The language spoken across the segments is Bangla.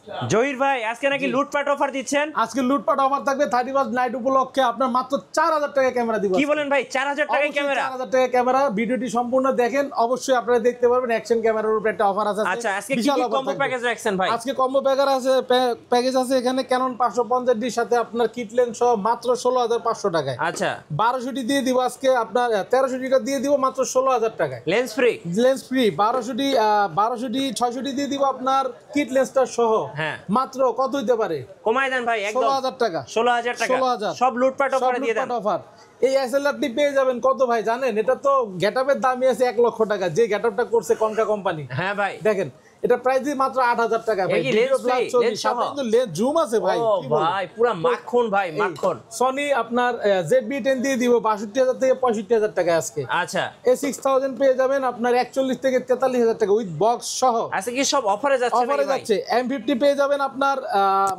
জহির ভাই আজকে নাকি লুটপাট অফার দিচ্ছেন? আজকে লুটপাট অফার থাকবে 31 নাইট উপলক্ষে আপনার মাত্র 4000 টাকা ক্যামেরা দিব। কি বলেন ভাই 4000 টাকায় ক্যামেরা? 4000 টাকা ক্যামেরা। ভিডিওটি সম্পূর্ণ দেখেন, অবশ্যই আপনারা দেখতে পারবেন অ্যাকশন ক্যামেরার উপর একটা অফার আছে। আচ্ছা আজকে কি কি কম্বো প্যাকেজ রাখছেন ভাই? আজকে কম্বো প্যাকেজ আছে এখানে Canon 550D এর সাথে আপনার কিট লেন্স সহ মাত্র 16500 টাকায়। আচ্ছা 1200D দিয়ে দিব আজকে, আপনার 1300D টা দিয়ে দিব মাত্র 16000 টাকায়। লেন্স ফ্রি 1200D 600D দিয়ে দিব আপনার কিট লেন্সটা সহ। হ্যাঁ মাত্র কত হইতে পারে? কমাই দেন ভাই একদম 16000 টাকা। 16000 টাকা 16000 সব লুটপাট অফারে দিয়ে দেন। অফার। এই এসএলআরটি পেয়ে যাবেন কত ভাই জানেন? এটা তো গেটআপের দামই আছে 1 লক্ষ টাকা, যে গেটআপটা করছে কনকা কোম্পানি। হ্যাঁ ভাই দেখেন এটা প্রাইস মাত্র 8000 টাকা ভাই। ভিডিও প্লাস ছবি সাথে কিন্তু লেন্স জুম আছে ভাই। কি ভাই পুরো মাখন ভাই মাখন। সনি আপনার ZV-10 দিয়ে দিব 62000 থেকে 65000 টাকা আজকে। আচ্ছা A6000 পেয়ে যাবেন আপনার 41 থেকে 43000 টাকা উইথ বক্স সহ। আজকে কি সব অফারে যাচ্ছে? অফারে যাচ্ছে। M50 পেয়ে যাবেন আপনার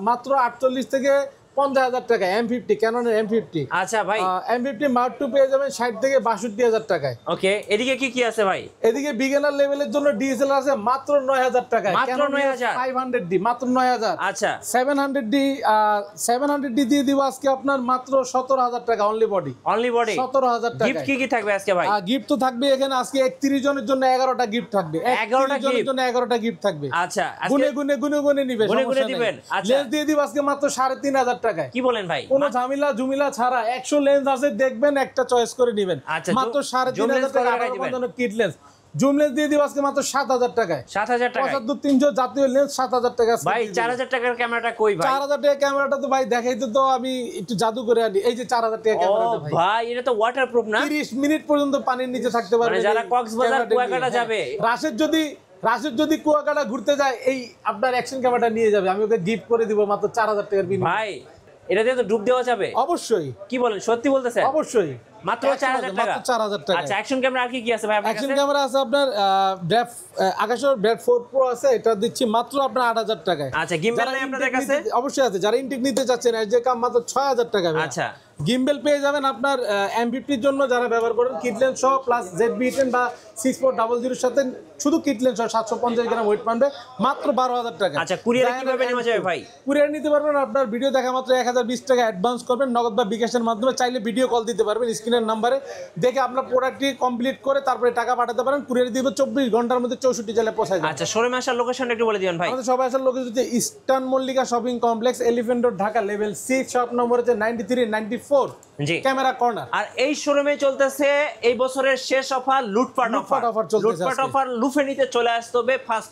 মাত্র 48 থেকে 50000 টাকা। M50 ক্যাননের M50। আচ্ছা ভাই M50 Mark II পেয়ে যাবেন 60 থেকে 62000 টাকায়। ওকে এদিকে কি কি আছে ভাই? এদিকে বিগিনার লেভেলের জন্য DSLR আছে মাত্র 9000 টাকায়। মাত্র 9000 500D মাত্র 9000। আচ্ছা 700D দিয়ে দিব আজকে আপনার মাত্র 17000 টাকা অনলি বডি 17000 টাকা। গিফট কি থাকবে আজকে ভাই? গিফট তো থাকবে এখানে আজকে 31 জনের জন্য 11টা গিফট থাকবে। 11টা জনের জন্য 11টা গিফট থাকবে। আচ্ছা গুনে নিবে, গুনে দিবেন। আচ্ছা লেন্স দিয়ে দিব আজকে মাত্র 3500 টাকায়। কি বলেন ভাই? কোনো ঝামেলা ছাড়া 100 লেন্স আছে, দেখবেন একটা চয়েস করে নেবেন। মাত্র 3500 টাকা কিট লেন্স। জুম লেন্স দিয়ে দিব আজকে মাত্র 7000 টাকায়। 7000 টাকা 75-300 জাতীয় লেন্স 7000 টাকা ভাই। 4000 টাকার ক্যামেরাটা কই ভাই? 4000 টাকা ক্যামেরাটা তো ভাই দেখাইতে তো আমি একটু জাদু করে আনি। এই যে 4000 টাকা ক্যামেরাটা ভাই। ভাই এটা তো ওয়াটারপ্রুফ না? 30 মিনিট পর্যন্ত পানির নিচে থাকতে পারবে। মানে যারা কক্সবাজার কুয়াকাটা যাবে, রাশেদ যদি কুয়াকাটা ঘুরতে যায় এই আপনার অ্যাকশন ক্যামেরাটা নিয়ে যাবে, আমি ওকে গিফট করে দিব মাত্র 4000 টাকার বিনিময়ে। ভাই এটা দিয়ে তো ডুব দেওয়া যাবে? অবশ্যই। কি বলেন সত্যি বলতেছেন? অবশ্যই মাত্র 4000 টাকা। মাত্র 4000 টাকা। আচ্ছা অ্যাকশন ক্যামেরা আর কি কি আছে ভাই আপনার কাছে? অ্যাকশন ক্যামেরা আছে আপনার আকাশের ব্র্যাড 4 প্রো আছে, এটা দিচ্ছি মাত্র আপনার 8000 টাকায়। আচ্ছা গিম্বল নাই আপনাদের কাছে? অবশ্যই আছে। যারা ইনটেক নিতে চাচ্ছেন এর যে কাম মাত্র 6000 টাকা। আচ্ছা গিম্বল পেয়ে যাবেন আপনার M50 এর জন্য যারা ব্যবহার করেন কিট লেন্স সহ প্লাস ZV-10 বা 6400 এর সাথে শুধু কিট লেন্স সহ 750 গ্রাম ওয়েট পাবে মাত্র 12000 টাকা। আচ্ছা কুরিয়ারে কিভাবে নেওয়া যাবে ভাই? কুরিয়ার নিতে পারবেন আপনার ভিডিও দেখা মাত্র 1020 টাকা অ্যাডভান্স করবেন নগদ বা বিকাশের মাধ্যমে। চাইলে ভিডিও কল দিতে পারবেন স্ক্রিনের নাম্বারে, দেখে আপনার প্রোডাক্টটি কমপ্লিট করে তারপরে টাকা পাঠাতে পারেন। কুরিয়ার দিব 24 ঘন্টার মধ্যে 64 জেলায় পৌঁছায় যাবে। আচ্ছা শোরুমে আসার লোকেশনটা একটু বলে দিবেন ভাই। আমাদের সবাই আসার লোকেশন হচ্ছে eastern Mallika shopping complex, elephant road, Dhaka, level 6, shop number হচ্ছে 9394 জি ক্যামেরা কর্নার। আর এই শোরুমে চলতেছে এই বছরের শেষ অফার লুটপাট অফার। লুটপাট অফার লুফে নিতে চলে আসতে হবে ফাস্ট।